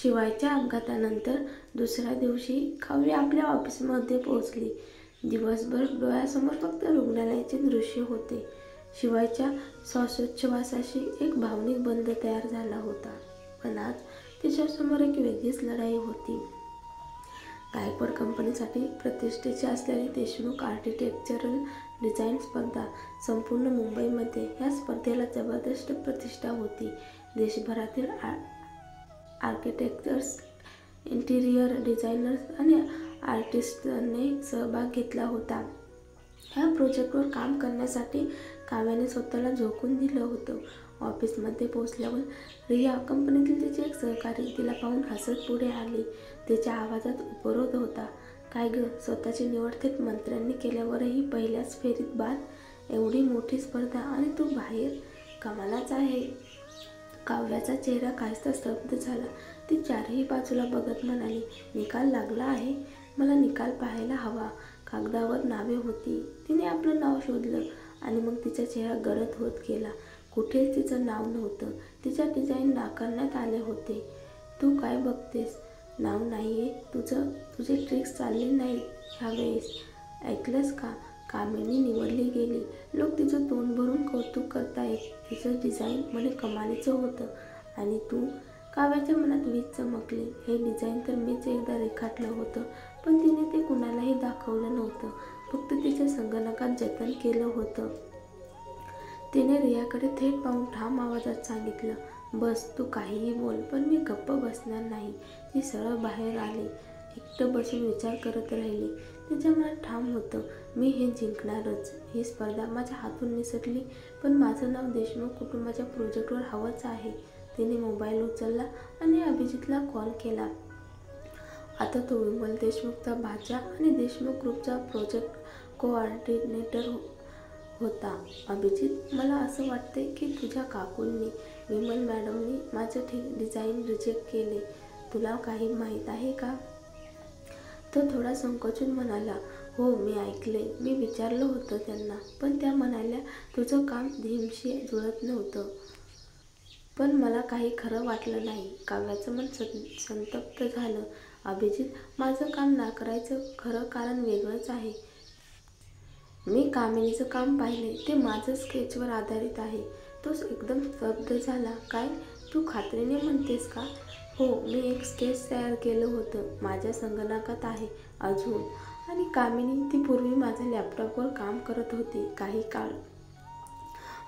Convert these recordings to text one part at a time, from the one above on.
शिवायच्या अपघातानंतर दुसऱ्या दिवशी काव्य आपल्या ऑफिसमध्ये पोहोचली. दिवसभर डोळ्यासमोर फक्त रुग्णालयाचे दृश्य होते. शिवायच्या श्वासोच्छवासाशी एक भावनिक बंध तयार झाला होता. पण आज तिच्यासमोर एक वेगळीच लढाई होती. गायकवाड कंपनीसाठी प्रतिष्ठेची असलेली देशमुख आर्किटेक्चरल डिझाईन स्पर्धा संपूर्ण मुंबईमध्ये. या स्पर्धेला जबरदस्त प्रतिष्ठा होती. देशभरातील आर्किटेक्ट्स, इंटिरियर डिझायनर्स आणि आर्टिस्टने सहभाग घेतला होता. ह्या प्रोजेक्टवर काम करण्यासाठी काव्याने स्वतःला झोकून दिलं होतं. ऑफिसमध्ये पोहोचल्यावर रिया, कंपनीतील तिचे एक सहकारी, तिला पाहून हसत पुढे आली. तिच्या आवाजात उपरोध होता. काय ग, स्वतःची निवड थेट मंत्र्यांनी केल्यावरही पहिल्याच फेरीत बाद? एवढी मोठी स्पर्धा आणि तू बाहेर? कमालच आहे. काव्याचा चेहरा काहीसा स्तब्ध झाला. ती चारही बाजूला बघत म्हणाली, निकाल लागला आहे. मला निकाल पाहायला हवा. कागदावर नावे होती. तिने आपलं नाव शोधलं आणि मग तिचा चेहरा गडद होत गेला. कुठेच तिचं नाव नव्हतं. तिच्या डिझाईन नाकारण्यात आले होते. तू काय बघतेस? नाव नाहीये तुझे ट्रिक्स चालले नाहीत ह्यावेळेस. ऐकलंस का? कामिनी निवडली गेली. लोक तिचं तोंड भरून कौतुक करतायत. तिचं डिझाईन म्हणे कमालीचं होतं. आणि तू? काव्याच्या मनात वीज चमकली. हे डिझाईन तर मीच एकदा रेखाटलं होतं, पण तिने ते कुणालाही दाखवलं नव्हतं. फक्त तिच्या संगणकात जतन केलं होतं. तिने रियाकडे थेट पाहून ठाम आवाजात सांगितलं, बस, तू काहीही बोल, पण मी गप्प बसणार नाही. ती सरळ बाहेर आली. एकटं बसून विचार करत राहिली. तिच्या मनात ठाम होतं, मी हे जिंकणारच. ही स्पर्धा माझ्या हातून निसटली, पण माझं नाव देशमुख कुटुंबाच्या प्रोजेक्टवर हवंच आहे. तिने मोबाईल उचलला आणि अभिजितला कॉल केला. आता तो विमल देशमुखचा भाचा आणि देशमुख ग्रुपचा प्रोजेक्ट कोऑर्डिनेटर होता. अभिजित, मला असं वाटतंय की तुझ्या काकूंनी, विमल मॅडमनी माझं डिझाईन रिजेक्ट केले. तुला काही माहीत आहे का? तो थोडा संकोचून म्हणाला, हो, मी ऐकले. मी विचारलं होतं त्यांना, पण त्या म्हणाल्या तुझं काम थीमशी जुळत नव्हतं. पण मला काही खरं वाटलं नाही. काव्याचं मन संतप्त झालं. अभिजित, माझं काम नाकारायचं खरं कारण वेगळंच आहे. मी कामिनीचं काम पाहिले. ते माझं स्केचवर आधारित आहे. तो एकदम स्तब्ध झाला. काय, तू खात्रीने म्हणतेस का? हो, मी एक स्केच तयार केलं होतं. माझ्या संगणकात आहे अजून. आणि कामिनी, ती पूर्वी माझ्या लॅपटॉपवर काम करत होती काही काळ.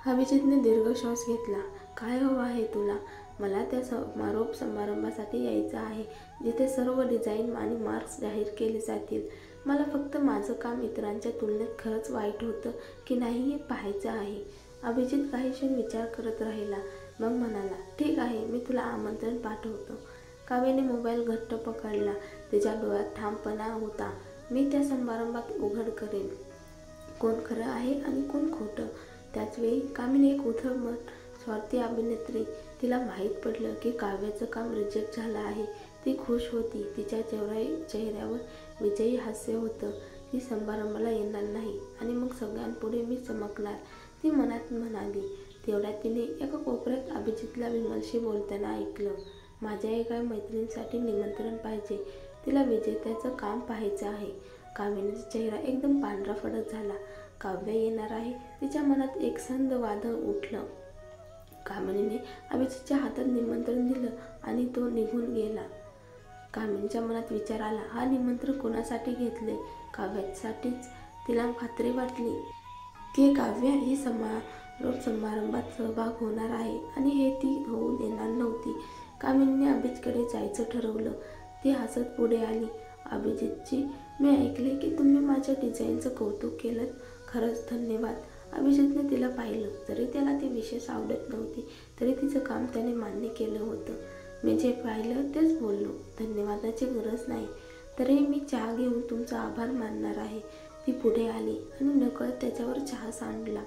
अभिजितने दीर्घ श्वास घेतला. काय हवं आहे तुला? मला त्या समारोप समारंभासाठी यायचं आहे, जिथे सर्व डिझाईन आणि मार्क्स जाहीर केले जातील. मला फक्त माझं काम इतरांच्या तुलनेत खरंच वाईट होतं की नाही हे पाहायचं आहे. अभिजित काही क्षण विचार करत राहिला. मग म्हणाला, ठीक आहे, मी तुला आमंत्रण पाठवतो. काव्याने मोबाईल घट्ट पकडला. तिच्या डोळ्यात ठामपणा होता. मी त्या समारंभात उघड करेन कोण खरं आहे आणि कोण खोटं. त्याचवेळी कामिनी एक उद्धट स्वार्थी अभिनेत्री. तिला माहीत पडलं की काव्याचं काम रिजेक्ट झालं आहे. ती खुश होती. तिच्या चेहऱ्यावर विजयी हास्य होतं. ती समारंभाला येणार नाही आणि मग सगळ्यांपुढे मी चमकणार, ती मनात म्हणाली. तेवढ्यात तिने एका कोपऱ्यात अभिजितला विमलशी बोलताना ऐकलं. माझ्या एका मैत्रिणीसाठी निमंत्रण पाहिजे. तिला विजेत्याचं काम पाहायचं आहे. कामिनीचा चेहरा एकदम पांढरा फडक झाला. काव्य येणार आहे? तिच्या मनात एक संध वादळ उठलं. कामिनीने अभिजितच्या हातात निमंत्रण दिलं आणि तो निघून गेला. कामिनीच्या मनात विचार आला, हा निमंत्रण कोणासाठी घेतले? काव्यासाठीच. तिला खात्री वाटली की काव्य ही समारंभात सहभाग होणार आहे आणि हे ती होऊ देणार नव्हती. कामिनीने अभिजितकडे जायचं ठरवलं. ती हसत पुढे आली. अभिजितजी, मी ऐकले की तुम्ही माझ्या डिझाईनचं कौतुक केलं. खरंच धन्यवाद. अभिजितने तिला पाहिलं. जरी त्याला ती विशेष आवडत नव्हती, तरी तिचं काम त्याने मान्य केलं होतं. मी जे पाहिलं तेच बोललो. धन्यवादाची गरज नाही. तरी मी चहा घेऊन तुमचा आभार मानणार आहे. ती पुढे आली आणि नकळत त्याच्यावर चहा सांडला.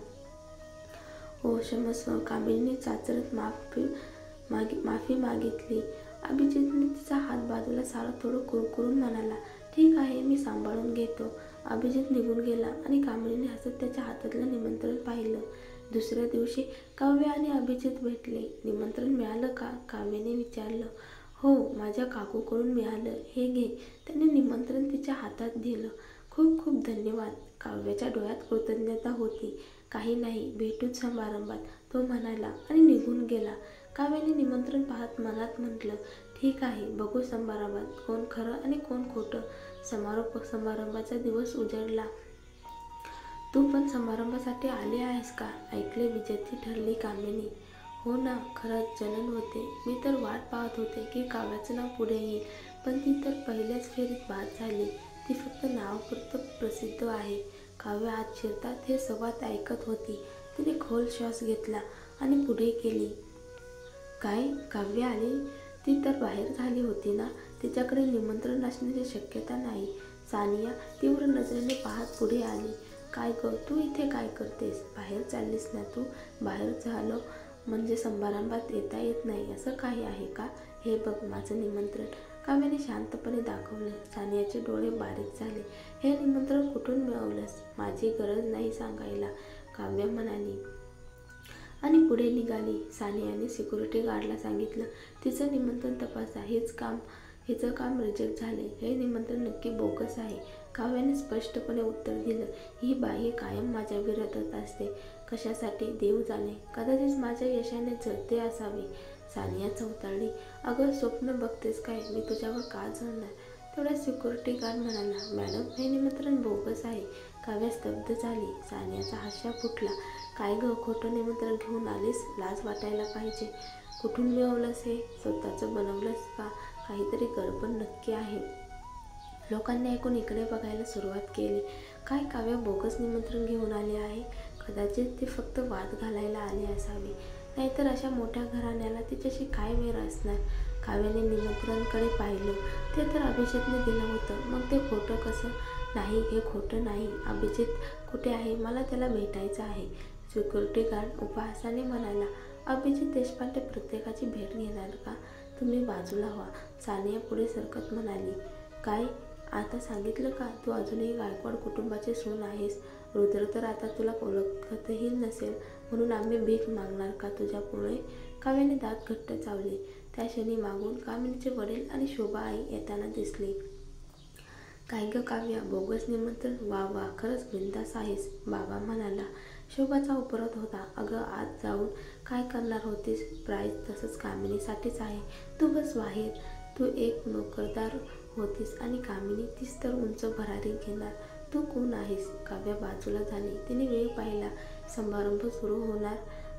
हो, क्षमस्व. कामिनीने चाचरत माफी मागितली. अभिजितने तिचा हात बाजूला सारत थोडं कुरकुरून म्हणाला, ठीक आहे, मी सांभाळून घेतो. अभिजित निघून गेला आणि कामिनीने हसत त्याच्या हातातलं निमंत्रण पाहिलं. दुसऱ्या दिवशी काव्य आणि अभिजित भेटले. निमंत्रण मिळालं का? काव्याने विचारलं. हो, माझ्या काकूकडून मिळालं. हे घे. त्याने निमंत्रण तिच्या हातात दिलं. खूप खूप धन्यवाद. काव्याच्या डोळ्यात कृतज्ञता होती. काही नाही, भेटूच समारंभात, तो म्हणाला आणि निघून गेला. काव्याने निमंत्रण पाहत मनात म्हटलं, ठीक आहे, बघू समारंभात कोण खरं आणि कोण खोटं. समारंभाचा दिवस उजडला. तू पण समारंभासाठी आली आहेस का? ऐकले विजेती ठरली कामिनी. हो ना, खरंच जलन होते. मी तर वाट पाहत होते की काव्याचं नाव पुढे येईल, पण ती तर पहिल्याच फेरीत बाद झाली. ती फक्त नावापुरतं प्रसिद्ध आहे. काव्य आत शिरतात हे संवाद ऐकत होती. तिने खोल श्वास घेतला आणि पुढे गेली. काय, काव्य आली? ती तर बाहेर झाली होती ना. तिच्याकडे निमंत्रण असण्याची शक्यता नाही. सानिया तीव्र नजरेने पाहत पुढे आली. काय ग, तू इथे काय करतेस? बाहेर चाललीस ना तू? बाहेर झालं म्हणजे समारंभात येता येत नाही असं काही आहे का? हे बघ माझं निमंत्रण. काव्याने शांतपणे दाखवलं. सानियाचे डोळे बारीक झाले. हे निमंत्रण कुठून मिळवलंस? माझी गरज नाही सांगायला, काव्य म्हणाली आणि पुढे निघाली. सानियाने सिक्युरिटी गार्डला सांगितलं, तिचं निमंत्रण तपासा. हिचं काम रिजेक्ट झाले. हे निमंत्रण नक्की बोगस आहे. काव्याने स्पष्टपणे उत्तर दिलं, ही बाई कायम माझ्या विरोधात असते. कशासाठी देव जाणे. कदाचित माझ्या यशाने जळते असावी. सानिया चौताळली. अगं, स्वप्न बघतेस काय? मी तुझ्यावर का जळणार? तेवढ्या सिक्युरिटी गार्ड म्हणाला, मॅडम, हे निमंत्रण बोगस आहे. काव्या स्तब्ध झाली. सानियाचा हास्य फुटला. काय ग, खोटं निमंत्रण घेऊन आलीस? लाज वाटायला पाहिजे. कुठून मिळवलंस हे? स्वतःचं बनवलंस का? काहीतरी गडबड नक्की आहे. लोकांनी ऐकून इकडे बघायला सुरुवात केली. काय, काव्य बोगस निमंत्रण घेऊन आली आहे? कदाचित ती फक्त वाद घालायला आली असावी. नाहीतर अशा मोठ्या घराण्याला तिच्याशी काय वेळ असणार? काव्याने निमंत्रणाकडे पाहिलं. ते तर अभिजितने दिलं होतं. मग ते खोटं कसं? नाही, हे खोटं नाही. अभिजित कुठे आहे? मला त्याला भेटायचं आहे. सिक्युरिटी गार्ड उपहासाने म्हणाला. अभिजित देशपांडे प्रत्येकाची भेट घेणार का? तुम्ही बाजूला व्हा. सानिया पुढे सरकत म्हणाली. काय, आता सांगितलं का? तू अजूनही गायकवाड कुटुंबाची सून आहेस. रुद्र तर आता तुला ओळखतही नसेल, म्हणून आम्ही भीक मागणार का तुझ्यापुढे? काव्याने दात घट्ट चावले. त्या क्षणी मागून कामिनीचे वडील आणि शोभा आई येताना दिसली. काय ग काव्या, बोगस निमंत्रण? वा वा, खरंच बिनधास्त आहेस, बाबा म्हणाला. शोभाचा उपरत होता. अगं, आत जाऊन काय करणार होतीस? प्राईज तसंच कामिनीसाठीच आहे. तू बस बाहेर. तू एक नोकरदार होतीस आणि कामिनी, तीच तर उंच भरारी घेणार. तू कोण आहेस? काव्या बाजूला झाली. तिने वेळ पाहिला. समारंभ सुरू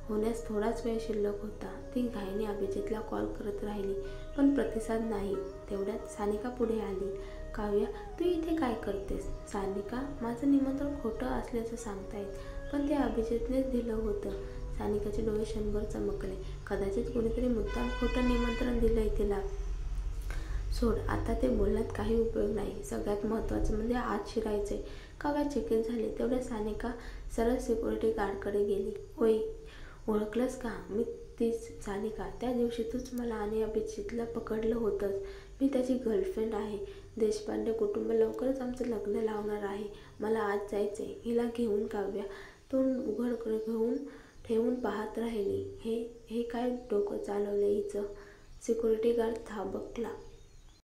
होण्यास थोडाच वेळ शिल्लक होता. ती घाईने अभिजितला कॉल करत राहिली, पण प्रतिसाद नाही. तेवढ्यात सानिका पुढे आली. काव्या, तू इथे काय करतेस? सानिका, माझं निमंत्रण खोटं असल्याचं सांगतायत, पण ते अभिजितनेच दिलं होतं. सानिकाचे डोळे क्षणभर चमकले. कदाचित कोणीतरी मुद्दाम खोटं निमंत्रण दिलंय तिला. सोड, आता ते बोलण्यात काही उपयोग नाही. सगळ्यात महत्त्वाचं म्हणजे आत शिरायचंय. काव्या चकित झाली. तेवढ्या सानिका सरळ सिक्युरिटी गार्डकडे गेली. ओय, ओळखलंस का? मी तीच सानिका. त्या दिवशी तूच मला आणि अभिजितला पकडलं होतंस. मी त्याची गर्लफ्रेंड आहे. देशपांडे कुटुंब लवकरच आमचं लग्न लावणार आहे. मला आज जायचंय. हिला घेऊन. काव्या तोंड उघड ठेवून पाहत राहिली. हे काय डोकं चालवलंय हिचं? Security guard थांबकला.